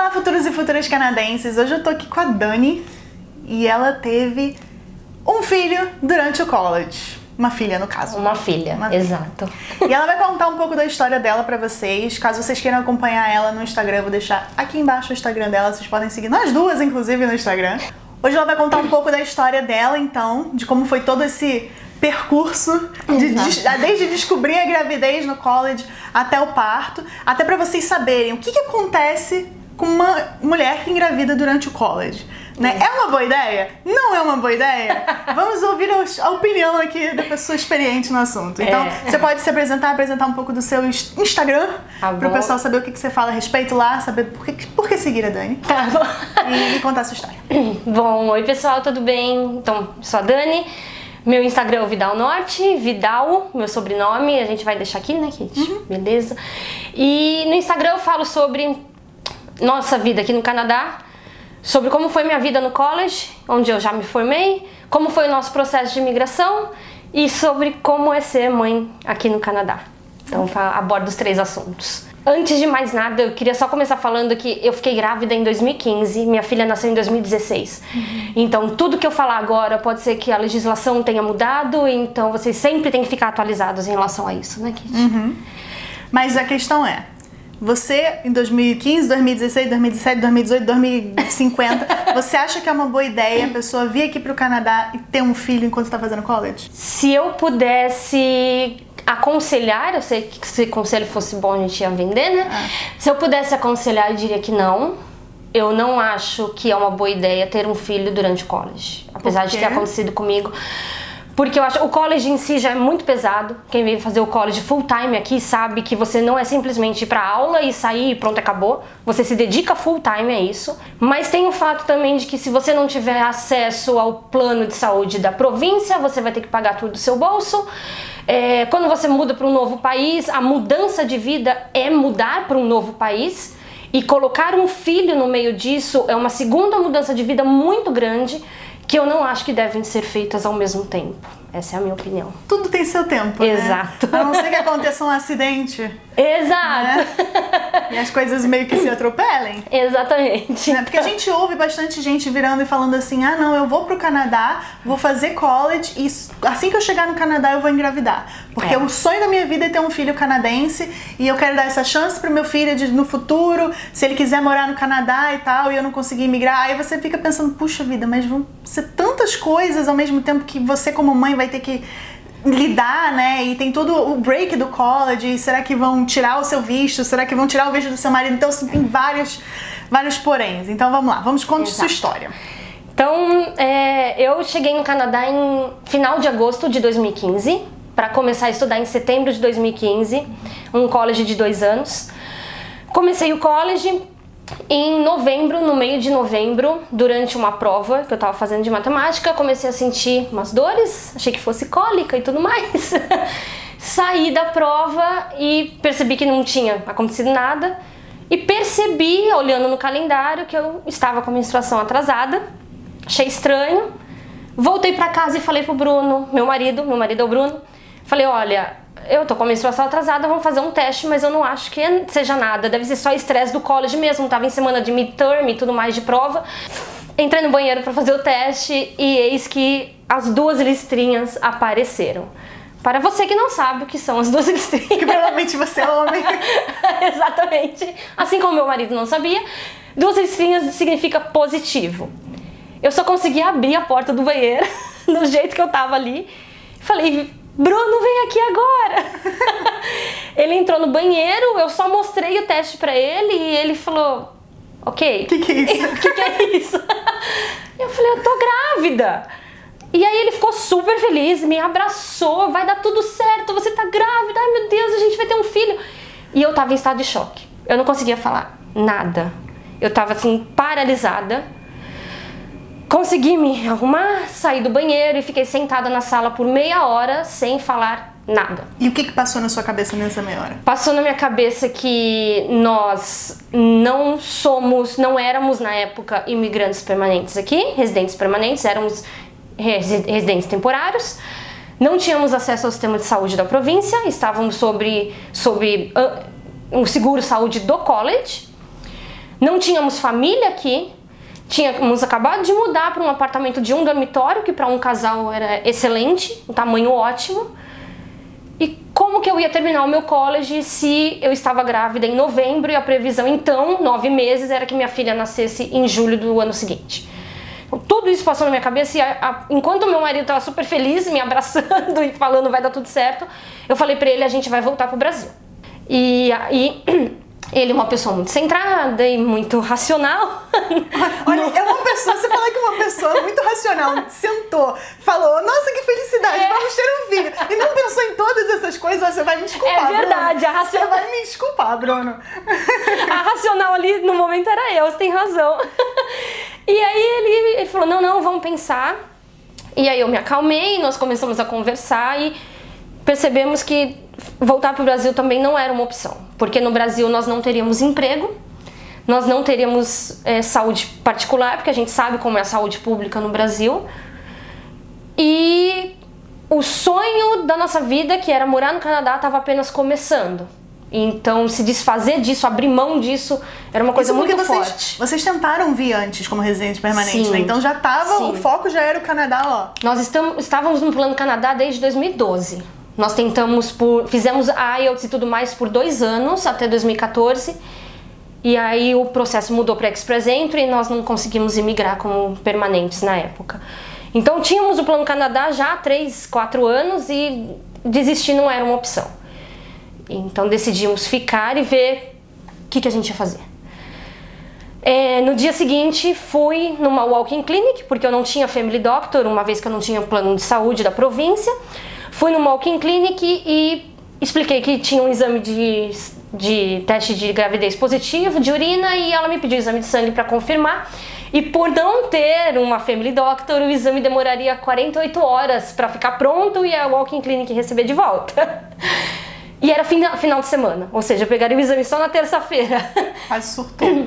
Olá, futuros e futuras canadenses! Hoje eu tô aqui com a Dani e ela teve um filho durante o college. Uma filha, no caso. Uma filha, exato. E ela vai contar um pouco da história dela pra vocês. Caso vocês queiram acompanhar ela no Instagram, eu vou deixar aqui embaixo o Instagram dela. Vocês podem seguir nós duas, inclusive, no Instagram. Hoje ela vai contar um pouco da história dela, então, de como foi todo esse percurso, desde descobrir a gravidez no college até o parto, até pra vocês saberem o que acontece com uma mulher que engravida durante o college. Né? É uma boa ideia? Não é uma boa ideia? Vamos ouvir a opinião aqui da pessoa experiente no assunto. Então, você pode se apresentar um pouco do seu Instagram, para o pessoal saber o que você fala a respeito lá, saber por que seguir a Dani. Tá bom. E contar a sua história. Bom, oi pessoal, tudo bem? Então, sou a Dani. Meu Instagram é o Vidal Norte, Vidal, meu sobrenome, a gente vai deixar aqui, né, Kate? Beleza. E no Instagram eu falo sobre nossa vida aqui no Canadá, sobre como foi minha vida no college, onde eu já me formei, como foi o nosso processo de imigração e sobre como é ser mãe aqui no Canadá. Então abordo os 3 assuntos. Antes de mais nada, eu queria só começar falando que eu fiquei grávida em 2015, minha filha nasceu em 2016. Então tudo que eu falar agora pode ser que a legislação tenha mudado, então vocês sempre têm que ficar atualizados em relação a isso, né, Kate? Mas a questão é, você, em 2015, 2016, 2017, 2018, 2050, você acha que é uma boa ideia a pessoa vir aqui pro Canadá e ter um filho enquanto tá fazendo college? Se eu pudesse aconselhar, eu sei que se conselho fosse bom a gente ia vender, né? Se eu pudesse aconselhar, eu diria que não. Eu não acho que é uma boa ideia ter um filho durante o college. Apesar de ter acontecido comigo. Porque eu acho o college em si já é muito pesado. Quem vem fazer o college full time aqui sabe que você não é simplesmente ir pra aula e sair e pronto, acabou. Você se dedica full time a isso. Mas tem o fato também de que se você não tiver acesso ao plano de saúde da província, você vai ter que pagar tudo do seu bolso. Quando você muda para um novo país, a mudança de vida é mudar para um novo país. E colocar um filho no meio disso é uma segunda mudança de vida muito grande, que eu não acho que devem ser feitas ao mesmo tempo. Essa é a minha opinião. Tudo tem seu tempo, Exato. Né? A não ser que aconteça um acidente. Exato. Né? E as coisas meio que se atropelem. Exatamente. Né? Porque a gente ouve bastante gente virando e falando assim, ah não, eu vou pro Canadá, vou fazer college e assim que eu chegar no Canadá eu vou engravidar. Porque o sonho da minha vida é ter um filho canadense e eu quero dar essa chance pro meu filho de, no futuro, se ele quiser morar no Canadá e tal, e eu não conseguir migrar. Aí você fica pensando, puxa vida, mas vão ser tantas coisas ao mesmo tempo que você como mãe vai ter que lidar, né? E tem todo o break do college. Será que vão tirar o seu visto? Será que vão tirar o visto do seu marido? Então, assim, tem vários poréns. Então, vamos lá. Vamos contar sua história. Então, eu cheguei no Canadá em final de agosto de 2015 para começar a estudar em setembro de 2015, um college de 2 anos. Comecei o college em novembro, no meio de novembro, durante uma prova que eu tava fazendo de matemática, comecei a sentir umas dores, achei que fosse cólica e tudo mais. Saí da prova e percebi que não tinha acontecido nada e percebi, olhando no calendário, que eu estava com a menstruação atrasada. Achei estranho. Voltei pra casa e falei pro Bruno, meu marido é o Bruno, falei, olha, eu tô com a menstruação atrasada, vamos fazer um teste, mas eu não acho que seja nada, deve ser só estresse do college mesmo, tava em semana de midterm e tudo mais de prova. Entrei no banheiro pra fazer o teste e eis que as 2 listrinhas apareceram. Para você que não sabe o que são as 2 listrinhas. Que provavelmente você é homem. Exatamente. Assim como meu marido não sabia, 2 listrinhas significa positivo. Eu só consegui abrir a porta do banheiro, do jeito que eu tava ali. Falei, Bruno, vem aqui agora! Ele entrou no banheiro, eu só mostrei o teste pra ele e ele falou, ok. O que é isso? O que é isso? Eu falei, eu tô grávida! E aí ele ficou super feliz, me abraçou, vai dar tudo certo, você tá grávida, ai meu Deus, a gente vai ter um filho. E eu tava em estado de choque, eu não conseguia falar nada. Eu tava assim, paralisada. Consegui me arrumar, saí do banheiro e fiquei sentada na sala por meia hora sem falar nada. E o que passou na sua cabeça nessa meia hora? Passou na minha cabeça que nós não éramos na época imigrantes permanentes aqui, residentes permanentes, éramos residentes temporários. Não tínhamos acesso ao sistema de saúde da província, estávamos sobre o seguro-saúde do college. Não tínhamos família aqui, tínhamos acabado de mudar para um apartamento de um dormitório, que para um casal era excelente, um tamanho ótimo. E como que eu ia terminar o meu college se eu estava grávida em novembro e a previsão então, 9 meses, era que minha filha nascesse em julho do ano seguinte. Então, tudo isso passou na minha cabeça e enquanto meu marido estava super feliz, me abraçando e falando vai dar tudo certo, eu falei para ele, a gente vai voltar pro Brasil. E aí ele é uma pessoa muito centrada e muito racional. Olha, é uma pessoa, você fala que uma pessoa muito racional sentou, falou, nossa, que felicidade, vamos ter um filho. E não pensou em todas essas coisas, você vai me desculpar, É verdade, Bruno. Você vai me desculpar, Bruno. A racional ali no momento era eu, você tem razão. E aí ele falou, não, vamos pensar. E aí eu me acalmei, nós começamos a conversar e percebemos que voltar para o Brasil também não era uma opção, porque no Brasil nós não teríamos emprego, nós não teríamos saúde particular, porque a gente sabe como é a saúde pública no Brasil, e o sonho da nossa vida, que era morar no Canadá, estava apenas começando. Então se desfazer disso, abrir mão disso, era uma coisa muito forte. Vocês tentaram vir antes como residente permanente, Sim. né? Então já tava, o foco já era o Canadá, ó. Nós estávamos no Plano Canadá desde 2012. Nós fizemos IELTS e tudo mais por 2 anos, até 2014. E aí o processo mudou para Express Entry e nós não conseguimos imigrar como permanentes na época. Então tínhamos o Plano Canadá já há 3, 4 anos e desistir não era uma opção. Então decidimos ficar e ver o que a gente ia fazer. No dia seguinte fui numa walk-in clinic, porque eu não tinha family doctor, uma vez que eu não tinha plano de saúde da província. Fui numa walk-in clinic e expliquei que tinha um exame de teste de gravidez positivo, de urina, e ela me pediu o exame de sangue para confirmar. E por não ter uma family doctor, o exame demoraria 48 horas para ficar pronto e a walk-in clinic receber de volta. E era final de semana, ou seja, eu pegaria o exame só na terça-feira. Quase surtou.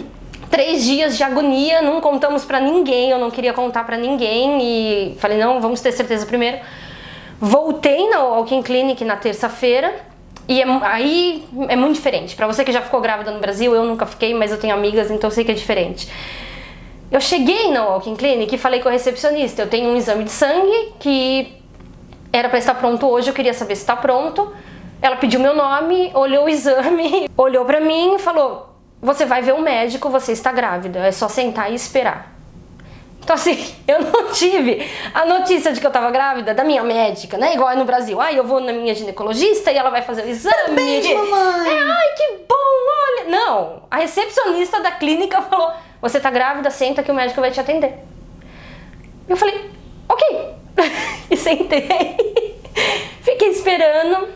3 dias de agonia, não contamos pra ninguém, eu não queria contar pra ninguém e falei, não, vamos ter certeza primeiro. Voltei na walk-in clinic na terça-feira e aí é muito diferente. Pra você que já ficou grávida no Brasil, eu nunca fiquei, mas eu tenho amigas, então eu sei que é diferente. Eu cheguei na walk-in clinic e falei com a recepcionista, eu tenho um exame de sangue que era pra estar pronto hoje, eu queria saber se está pronto. Ela pediu meu nome, olhou o exame, olhou pra mim e falou, você vai ver um médico, você está grávida, é só sentar e esperar. Então assim, eu não tive a notícia de que eu estava grávida da minha médica, né? Igual é no Brasil, eu vou na minha ginecologista e ela vai fazer o exame. Parabéns, mamãe! Ai, que bom, olha! Não, a recepcionista da clínica falou, você tá grávida, senta que o médico vai te atender. Eu falei, ok. E sentei, fiquei esperando,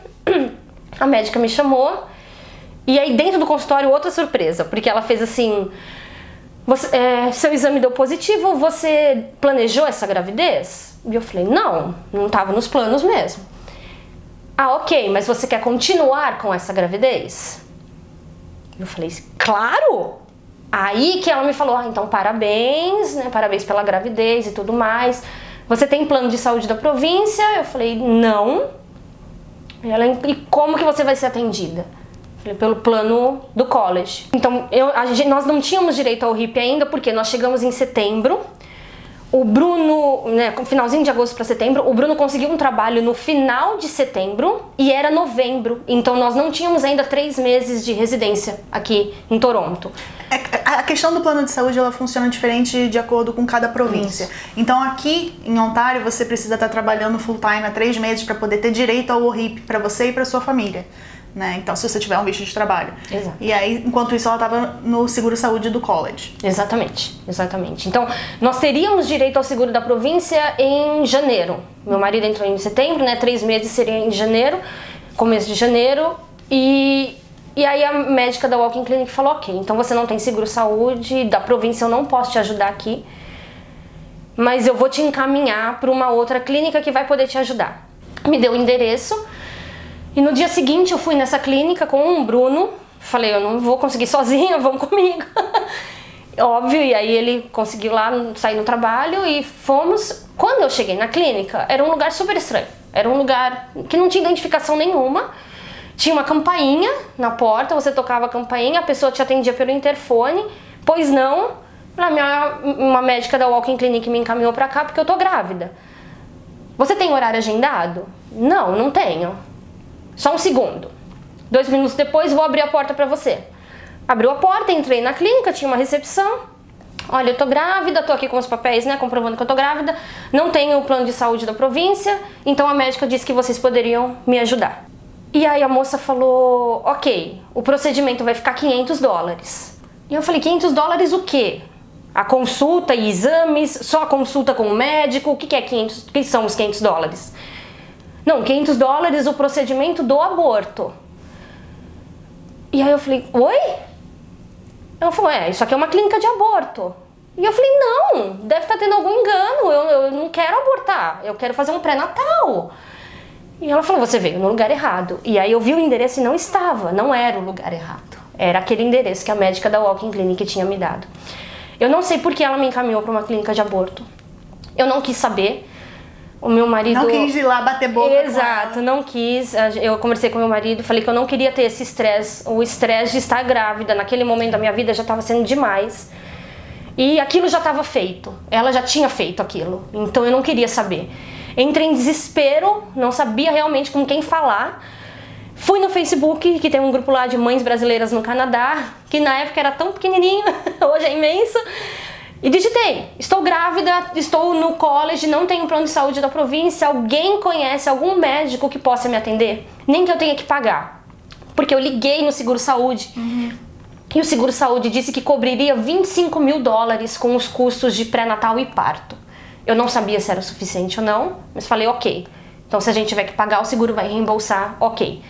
a médica me chamou. E aí dentro do consultório outra surpresa, porque ela fez assim, seu exame deu positivo, você planejou essa gravidez? E eu falei, não estava nos planos mesmo. Ah, ok, mas você quer continuar com essa gravidez? Eu falei, claro! Aí que ela me falou, então parabéns, né, parabéns pela gravidez e tudo mais. Você tem plano de saúde da província? Eu falei, não. E como que você vai ser atendida? Pelo plano do college. Então, nós não tínhamos direito ao RIP ainda, porque nós chegamos em setembro. O Bruno, né, finalzinho de agosto para setembro, o Bruno conseguiu um trabalho no final de setembro e era novembro. Então, nós não tínhamos ainda 3 meses de residência aqui em Toronto. A questão do plano de saúde, ela funciona diferente de acordo com cada província. Isso. Então, aqui em Ontário, você precisa estar trabalhando full time há 3 meses para poder ter direito ao RIP para você e para sua família. Né? Então, se você tiver um visto de trabalho. Exato. E aí, enquanto isso, ela estava no seguro-saúde do college. Exatamente, exatamente. Então, nós teríamos direito ao seguro da província em janeiro. Meu marido entrou em setembro, né? 3 meses seria em janeiro, começo de janeiro. E aí a médica da walk-in clinic falou, ok, então você não tem seguro-saúde da província, eu não posso te ajudar aqui, mas eu vou te encaminhar para uma outra clínica que vai poder te ajudar. Me deu o endereço. E no dia seguinte eu fui nessa clínica com o Bruno, falei, eu não vou conseguir sozinha, vamos comigo. Óbvio, e aí ele conseguiu lá sair no trabalho e fomos. Quando eu cheguei na clínica, era um lugar super estranho. Era um lugar que não tinha identificação nenhuma. Tinha uma campainha na porta, você tocava a campainha, a pessoa te atendia pelo interfone, Pois não. Uma médica da Walk-in Clinic me encaminhou pra cá porque eu tô grávida. Você tem horário agendado? Não, não tenho. Só um segundo. 2 minutos depois vou abrir a porta pra você. Abriu a porta, entrei na clínica, tinha uma recepção. Olha, eu tô grávida, tô aqui com os papéis, né, comprovando que eu tô grávida. Não tenho o plano de saúde da província, então a médica disse que vocês poderiam me ajudar. E aí a moça falou, ok, o procedimento vai ficar $500. E eu falei, $500 o quê? A consulta e exames, só a consulta com o médico, o que é 500, o que são os $500? Não, $500 o procedimento do aborto. E aí eu falei, oi? Ela falou, isso aqui é uma clínica de aborto. E eu falei, não, deve estar tendo algum engano, eu não quero abortar, eu quero fazer um pré-natal. E ela falou, você veio no lugar errado. E aí eu vi o endereço e não estava, não era o lugar errado. Era aquele endereço que a médica da Walk-in Clinic tinha me dado. Eu não sei por que ela me encaminhou para uma clínica de aborto. Eu não quis saber. O meu marido... Não quis ir lá bater boca. Exato, não quis. Eu conversei com meu marido, falei que eu não queria ter esse estresse, o estresse de estar grávida. Naquele momento da minha vida já estava sendo demais. E aquilo já estava feito. Ela já tinha feito aquilo. Então eu não queria saber. Entrei em desespero, não sabia realmente com quem falar. Fui no Facebook, que tem um grupo lá de mães brasileiras no Canadá, que na época era tão pequenininho, hoje é imenso. E digitei, estou grávida, estou no college, não tenho plano de saúde da província, alguém conhece algum médico que possa me atender? Nem que eu tenha que pagar. Porque eu liguei no seguro-saúde e o seguro-saúde disse que cobriria $25 mil com os custos de pré-natal e parto. Eu não sabia se era o suficiente ou não, mas falei ok. Então se a gente tiver que pagar, o seguro vai reembolsar, ok.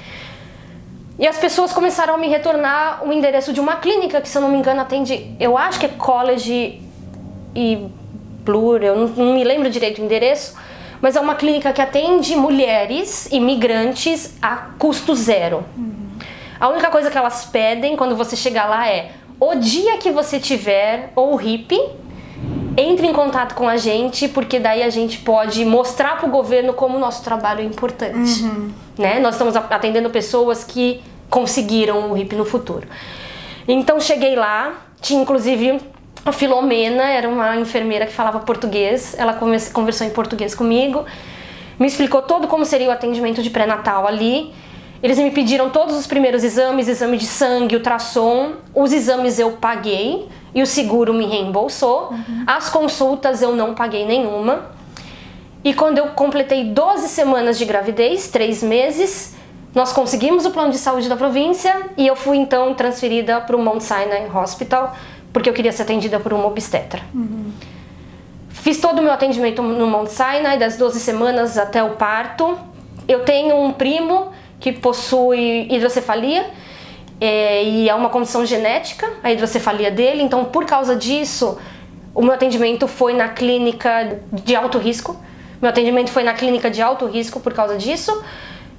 E as pessoas começaram a me retornar o endereço de uma clínica que, se eu não me engano, atende, eu acho que é College e Blur, eu não me lembro direito o endereço, mas é uma clínica que atende mulheres imigrantes a custo zero. A única coisa que elas pedem quando você chegar lá é, o dia que você tiver ou HIP, entre em contato com a gente, porque daí a gente pode mostrar para o governo como o nosso trabalho é importante. Né? Nós estamos atendendo pessoas que conseguiram o HIP no futuro. Então cheguei lá, tinha inclusive a Filomena, era uma enfermeira que falava português, ela conversou em português comigo, me explicou todo como seria o atendimento de pré-natal ali. Eles me pediram todos os primeiros exames, exame de sangue, ultrassom, os exames eu paguei e o seguro me reembolsou. As consultas eu não paguei nenhuma. E quando eu completei 12 semanas de gravidez, 3 meses, nós conseguimos o plano de saúde da província e eu fui então transferida para o Mount Sinai Hospital, porque eu queria ser atendida por uma obstetra. Fiz todo o meu atendimento no Mount Sinai, das 12 semanas até o parto. Eu tenho um primo que possui hidrocefalia, e é uma condição genética, a hidrocefalia dele, então por causa disso, o meu atendimento foi na clínica de alto risco. Meu atendimento foi na clínica de alto risco por causa disso.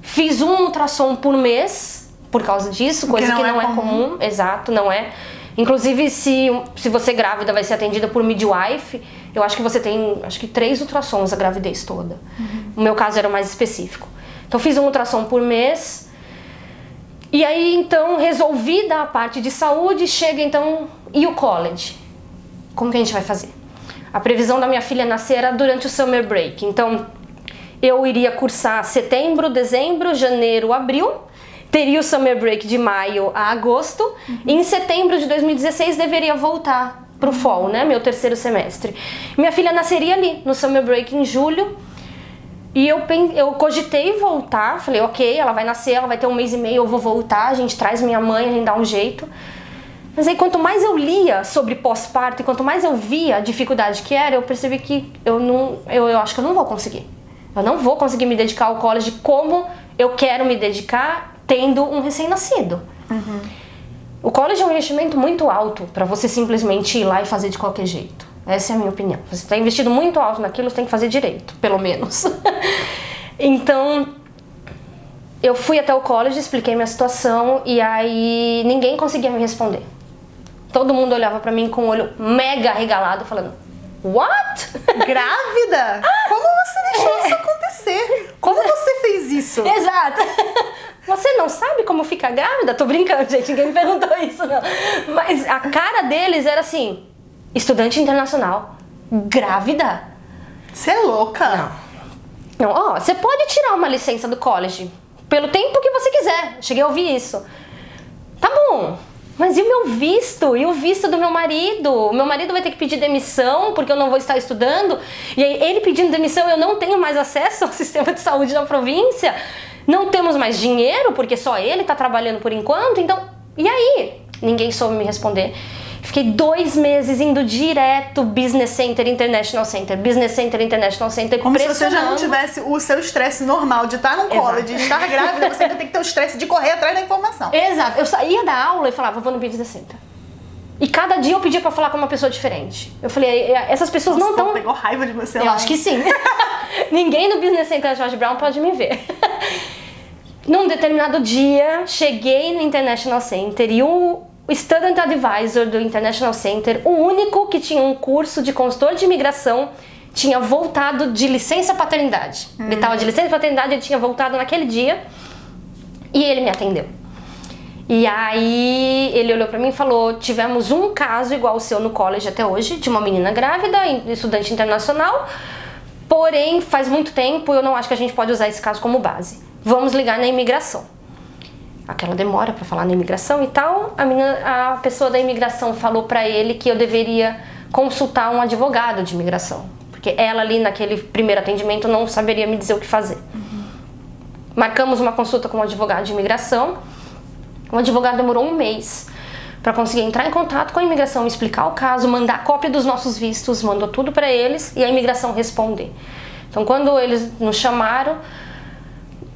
Fiz um ultrassom por mês por causa disso, coisa que não é comum. Exato, não é. Inclusive, se você grávida vai ser atendida por midwife, eu acho que você tem, 3 ultrassons a gravidez toda. O meu caso era mais específico. Então fiz um ultrassom por mês. E aí então resolvi dar a parte de saúde, chega então, e o college? Como que a gente vai fazer? A previsão da minha filha nascer era durante o summer break. Então eu iria cursar setembro, dezembro, janeiro, abril. Teria o summer break de maio a agosto. E em setembro de 2016 deveria voltar pro fall, né? Meu terceiro semestre. Minha filha nasceria ali, no summer break em julho. E eu cogitei voltar, falei, ok, ela vai nascer, ela vai ter 1 mês e meio, eu vou voltar, a gente traz minha mãe, a gente dá um jeito. Mas aí quanto mais eu lia sobre pós-parto e quanto mais eu via a dificuldade que era, eu percebi que eu acho que eu não vou conseguir. Eu não vou conseguir me dedicar ao college como eu quero me dedicar tendo um recém-nascido. O college é um investimento muito alto para você simplesmente ir lá e fazer de qualquer jeito. Essa é a minha opinião. Você está investindo muito alto naquilo, você tem que fazer direito, pelo menos. Então, eu fui até o college, expliquei minha situação e aí ninguém conseguia me responder. Todo mundo olhava pra mim com o olho mega arregalado, falando, what? Grávida? Como você deixou isso acontecer? Como você fez isso? Exato. você não sabe como fica grávida? Tô brincando, gente, ninguém me perguntou isso, não. Mas a cara deles era assim, estudante internacional, grávida? Você é louca? Não, ó, você pode tirar uma licença do college pelo tempo que você quiser. Cheguei a ouvir isso. Tá bom, mas e o meu visto? E o visto do meu marido? O meu marido vai ter que pedir demissão porque eu não vou estar estudando. E aí, ele pedindo demissão, eu não tenho mais acesso ao sistema de saúde da província. Não temos mais dinheiro porque só ele está trabalhando por enquanto. Então, e aí? Ninguém soube me responder. Fiquei 2 meses indo direto Business Center, International Center, Business Center, International Center, como se você já não tivesse o seu estresse normal de estar num college, de estar grávida, você ainda tem que ter o estresse de correr atrás da informação. Exato. Eu saía da aula e falava, vou no Business Center. E cada dia eu pedia pra falar com uma pessoa diferente. Eu falei, essas pessoas não estão... pegou raiva de você lá. Eu acho que sim. Ninguém no Business Center George Brown pode me ver. Num determinado dia, cheguei no International Center e o Student Advisor do International Center, o único que tinha um curso de consultor de imigração, tinha voltado de licença paternidade. Ele estava de licença paternidade, ele tinha voltado naquele dia e ele me atendeu. E aí ele olhou pra mim e falou, tivemos um caso igual o seu no college até hoje, de uma menina grávida, estudante internacional, porém faz muito tempo, eu não acho que a gente pode usar esse caso como base. Vamos ligar na imigração. Aquela demora pra falar na imigração e tal, a pessoa da imigração falou pra ele que eu deveria consultar um advogado de imigração, porque ela ali naquele primeiro atendimento não saberia me dizer o que fazer. Marcamos uma consulta com um advogado de imigração. O advogado demorou 1 mês para conseguir entrar em contato com a imigração, explicar o caso, mandar cópia dos nossos vistos, mandou tudo para eles e a imigração responder. Então, quando eles nos chamaram,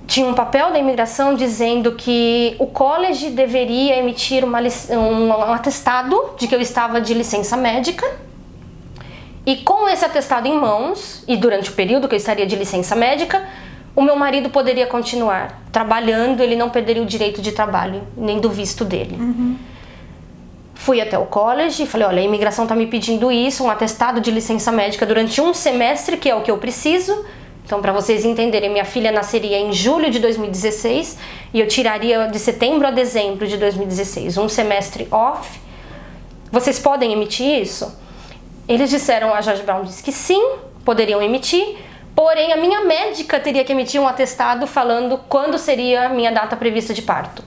tinha um papel da imigração dizendo que o college deveria emitir um atestado de que eu estava de licença médica, e com esse atestado em mãos, e durante o período que eu estaria de licença médica, o meu marido poderia continuar trabalhando, ele não perderia o direito de trabalho, nem do visto dele. Fui até o college e falei, olha, a imigração está me pedindo isso, um atestado de licença médica durante 1 semestre, que é o que eu preciso. Então, para vocês entenderem, minha filha nasceria em julho de 2016 e eu tiraria de setembro a dezembro de 2016, 1 semestre off. Vocês podem emitir isso? Eles disseram, a George Brown disse que sim, poderiam emitir, porém a minha médica teria que emitir um atestado falando quando seria a minha data prevista de parto.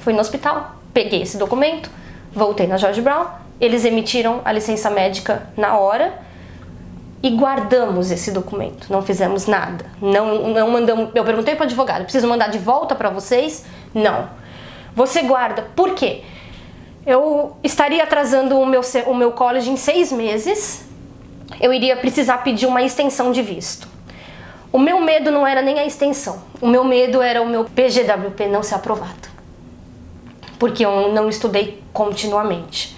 Fui no hospital, peguei esse documento, voltei na George Brown, eles emitiram a licença médica na hora, e guardamos esse documento, não fizemos nada, não mandamos. Eu perguntei para o advogado, preciso mandar de volta para vocês? Não. Você guarda, por quê? Eu estaria atrasando o meu college em 6 meses, eu iria precisar pedir uma extensão de visto. O meu medo não era nem a extensão, o meu medo era o meu PGWP não ser aprovado, porque eu não estudei continuamente.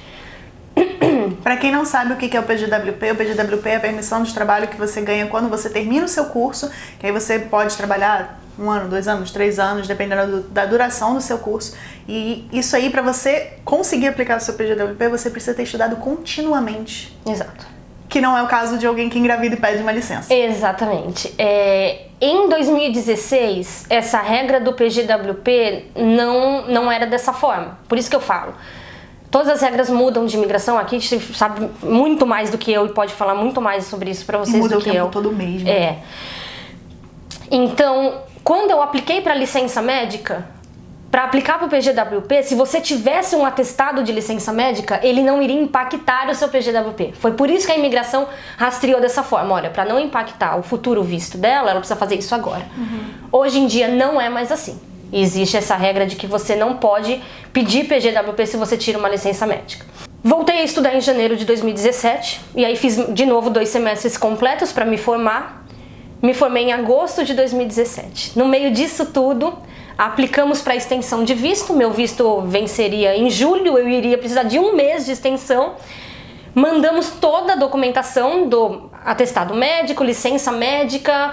Para quem não sabe o que é o PGWP é a permissão de trabalho que você ganha quando você termina o seu curso, que aí você pode trabalhar 1 ano, 2 anos, 3 anos, dependendo da duração do seu curso. E isso aí, para você conseguir aplicar o seu PGWP, você precisa ter estudado continuamente. Exato. Que não é o caso de alguém que engravida e pede uma licença. Exatamente. Em 2016, essa regra do PGWP não era dessa forma. Por isso que eu falo. Todas as regras mudam de imigração. Aqui a gente sabe muito mais do que eu e pode falar muito mais sobre isso pra vocês muda do que eu. Muda o tempo todo mesmo. Então, quando eu apliquei para licença médica, para aplicar para o PGWP, se você tivesse um atestado de licença médica, ele não iria impactar o seu PGWP. Foi por isso que a imigração rastreou dessa forma. Olha, para não impactar o futuro visto dela, ela precisa fazer isso agora. Hoje em dia não é mais assim. Existe essa regra de que você não pode pedir PGWP se você tira uma licença médica. Voltei a estudar em janeiro de 2017 e aí fiz de novo 2 semestres completos para me formar. Me formei em agosto de 2017. No meio disso tudo, aplicamos para extensão de visto. Meu visto venceria em julho, eu iria precisar de 1 mês de extensão. Mandamos toda a documentação do atestado médico, licença médica,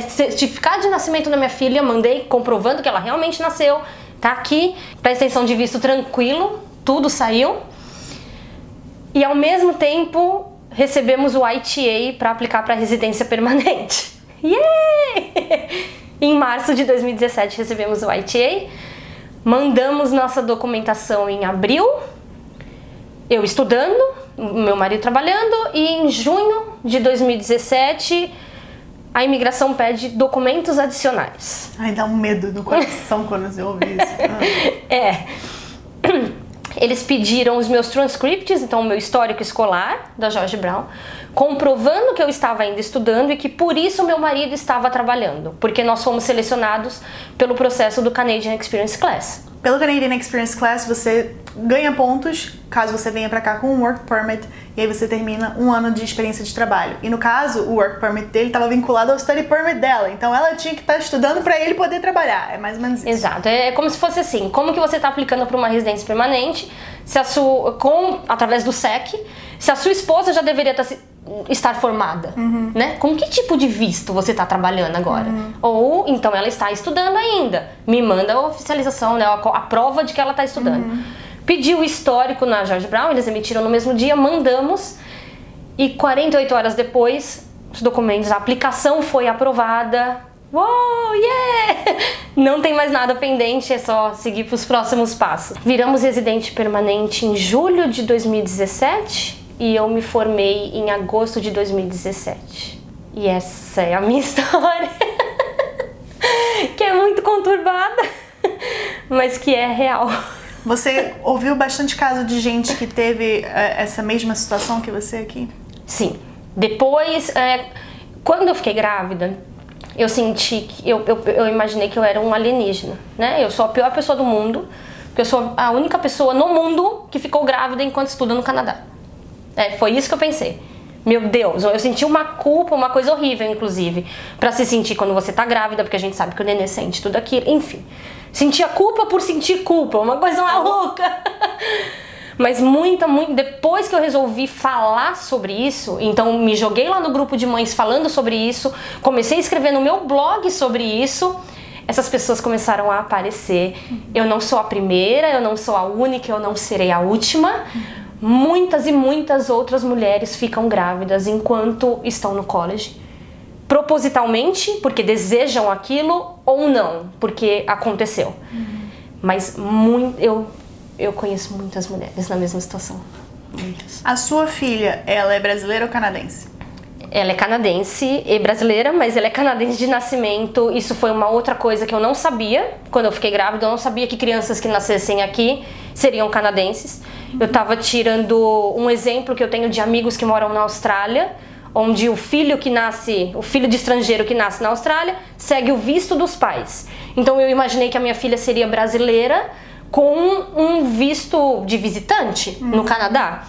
certificado de nascimento da minha filha, mandei comprovando que ela realmente nasceu, tá aqui, para extensão de visto tranquilo, tudo saiu. E ao mesmo tempo recebemos o ITA para aplicar para residência permanente. Yeah! Em março de 2017 recebemos o ITA, mandamos nossa documentação em abril, eu estudando, meu marido trabalhando, e em junho de 2017 a imigração pede documentos adicionais. Ai, dá um medo no coração quando você ouve isso. Eles pediram os meus transcripts, então o meu histórico escolar da George Brown, comprovando que eu estava ainda estudando e que por isso meu marido estava trabalhando, porque nós fomos selecionados pelo processo do Canadian Experience Class. Pelo Canadian Experience Class, você ganha pontos caso você venha pra cá com um Work Permit e aí você termina um ano de experiência de trabalho. E no caso, o Work Permit dele estava vinculado ao Study Permit dela, então ela tinha que estar estudando pra ele poder trabalhar. É mais ou menos isso. Exato, é como se fosse assim, como que você está aplicando para uma residência permanente, se através do SEC, se a sua esposa já deveria estar formada, né? Com que tipo de visto você está trabalhando agora? Ou então ela está estudando ainda, me manda a oficialização, né? A prova de que ela está estudando. Pediu o histórico na George Brown, eles emitiram no mesmo dia, mandamos, e 48 horas depois, os documentos, a aplicação foi aprovada. Uou, yeah! Não tem mais nada pendente, é só seguir para os próximos passos. Viramos residente permanente em julho de 2017 e eu me formei em agosto de 2017. E essa é a minha história, que é muito conturbada, mas que é real. Você ouviu bastante caso de gente que teve essa mesma situação que você aqui? Sim. Depois, quando eu fiquei grávida, eu senti que eu imaginei que eu era um alienígena, né? Eu sou a pior pessoa do mundo, porque eu sou a única pessoa no mundo que ficou grávida enquanto estuda no Canadá. Foi isso que eu pensei. Meu Deus, eu senti uma culpa, uma coisa horrível, inclusive, pra se sentir quando você tá grávida, porque a gente sabe que o nenê sente tudo aquilo, enfim. Sentia culpa por sentir culpa, uma coisa maluca. Mas depois que eu resolvi falar sobre isso, então me joguei lá no grupo de mães falando sobre isso, comecei a escrever no meu blog sobre isso, essas pessoas começaram a aparecer. Eu não sou a primeira, eu não sou a única, eu não serei a última. Muitas e muitas outras mulheres ficam grávidas enquanto estão no college, propositalmente, porque desejam aquilo, ou não, porque aconteceu. Mas eu conheço muitas mulheres na mesma situação. Muitas. A sua filha, ela é brasileira ou canadense? Ela é canadense e brasileira, mas ela é canadense de nascimento. Isso foi uma outra coisa que eu não sabia quando eu fiquei grávida. Eu não sabia que crianças que nascessem aqui seriam canadenses. Eu tava tirando um exemplo que eu tenho de amigos que moram na Austrália, onde o filho de estrangeiro que nasce na Austrália, segue o visto dos pais. Então eu imaginei que a minha filha seria brasileira com um visto de visitante no Canadá.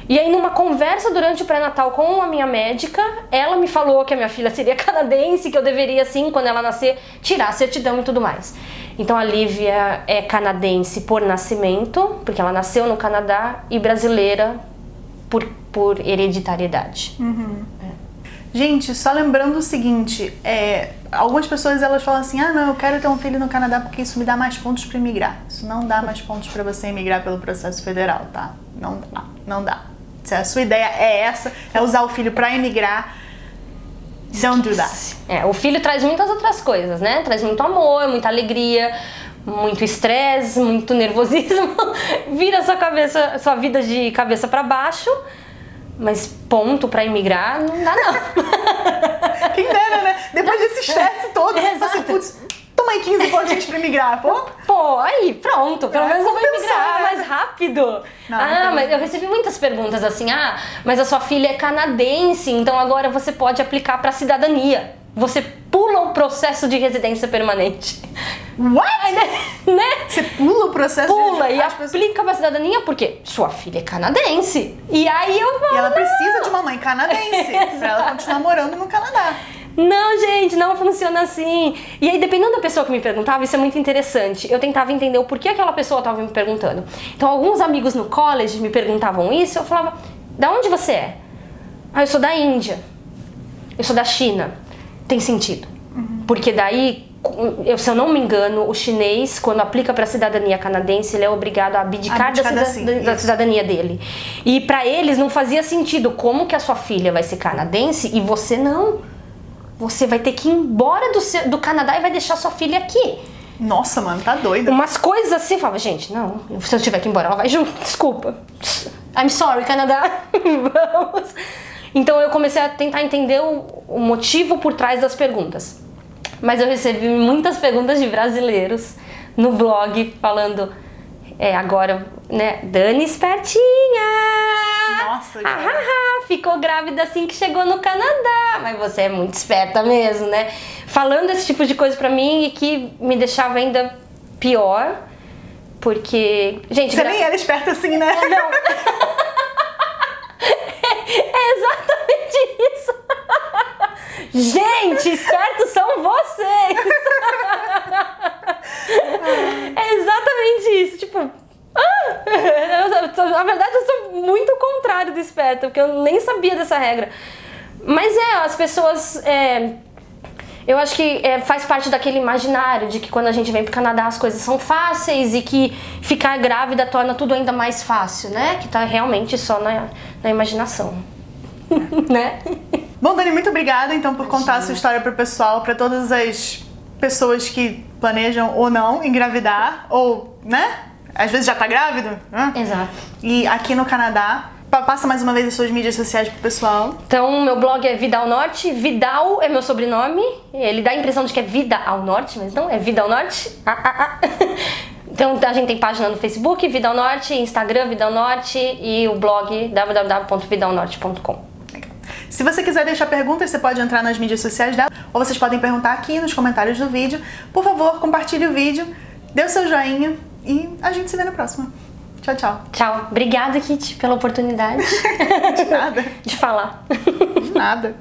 E aí numa conversa durante o pré-natal com a minha médica, ela me falou que a minha filha seria canadense, que eu deveria sim, quando ela nascer, tirar a certidão e tudo mais. Então a Lívia é canadense por nascimento, porque ela nasceu no Canadá, e brasileira por hereditariedade. Gente, só lembrando o seguinte, algumas pessoas elas falam assim, não, eu quero ter um filho no Canadá porque isso me dá mais pontos para imigrar. Isso não dá mais pontos para você imigrar pelo processo federal, tá? Não dá. Se a sua ideia é essa, é usar o filho para imigrar, don't do that. O filho traz muitas outras coisas, né? Traz muito amor, muita alegria, muito estresse, muito nervosismo, vira sua vida de cabeça para baixo. Mas ponto pra imigrar não dá, não. Quem dera, né? Depois desse estresse todo, você putz, toma aí 15 pontinhos pra imigrar, pô. Aí, pronto. Pelo menos eu vou imigrar mais rápido. Mas eu recebi muitas perguntas assim, mas a sua filha é canadense, então agora você pode aplicar pra cidadania. Você pula o processo de residência permanente. What? Né? Você pula o processo e aplica pra cidadania porque sua filha é canadense. E aí eu falo, e ela precisa de uma mãe canadense pra ela continuar morando no Canadá. Não, gente, não funciona assim. E aí, dependendo da pessoa que me perguntava, isso é muito interessante. Eu tentava entender o porquê aquela pessoa estava me perguntando. Então, alguns amigos no college me perguntavam isso. Eu falava, da onde você é? Eu sou da Índia. Eu sou da China. Tem sentido. Porque daí, se eu não me engano, o chinês, quando aplica para a cidadania canadense, ele é obrigado a abdicar da cidadania dele. E para eles não fazia sentido. Como que a sua filha vai ser canadense e você não? você vai ter que ir embora do Canadá e vai deixar sua filha aqui. Nossa, mano, tá doida. Umas coisas assim, eu falava, gente, não, se eu tiver que ir embora, ela vai junto, desculpa. I'm sorry, Canadá. Vamos. Então eu comecei a tentar entender o motivo por trás das perguntas. Mas eu recebi muitas perguntas de brasileiros no blog falando, agora, né, Dani espertinha. Nossa, ficou grávida assim que chegou no Canadá. Mas você é muito esperta mesmo, né? Falando esse tipo de coisa pra mim e que me deixava ainda pior. Porque, gente... Você nem era esperta assim, né? Não. É exatamente isso. Gente, espertos são vocês. É exatamente isso. Tipo... na verdade, eu sou muito o contrário do esperto, porque eu nem sabia dessa regra. Mas as pessoas... eu acho que faz parte daquele imaginário de que quando a gente vem pro Canadá as coisas são fáceis e que ficar grávida torna tudo ainda mais fácil, né? Que tá realmente só na imaginação. Né? Bom, Dani, muito obrigada então por contar a sua história pro pessoal, pra todas as pessoas que planejam ou não engravidar, ou, né? Às vezes já tá grávido. Né? Exato. E aqui no Canadá, passa mais uma vez as suas mídias sociais pro pessoal. Então, meu blog é Vida ao Norte. Vidal é meu sobrenome. Ele dá a impressão de que é Vida ao Norte, mas não, é Vida ao Norte. Então, a gente tem página no Facebook, Vida ao Norte, Instagram, Vida ao Norte e o blog www.vidaonorte.com. Se você quiser deixar perguntas, você pode entrar nas mídias sociais dela, ou vocês podem perguntar aqui nos comentários do vídeo. Por favor, compartilhe o vídeo, dê o seu joinha e a gente se vê na próxima. Tchau, tchau. Tchau. Obrigada, Kitty, pela oportunidade De nada. de falar. De nada.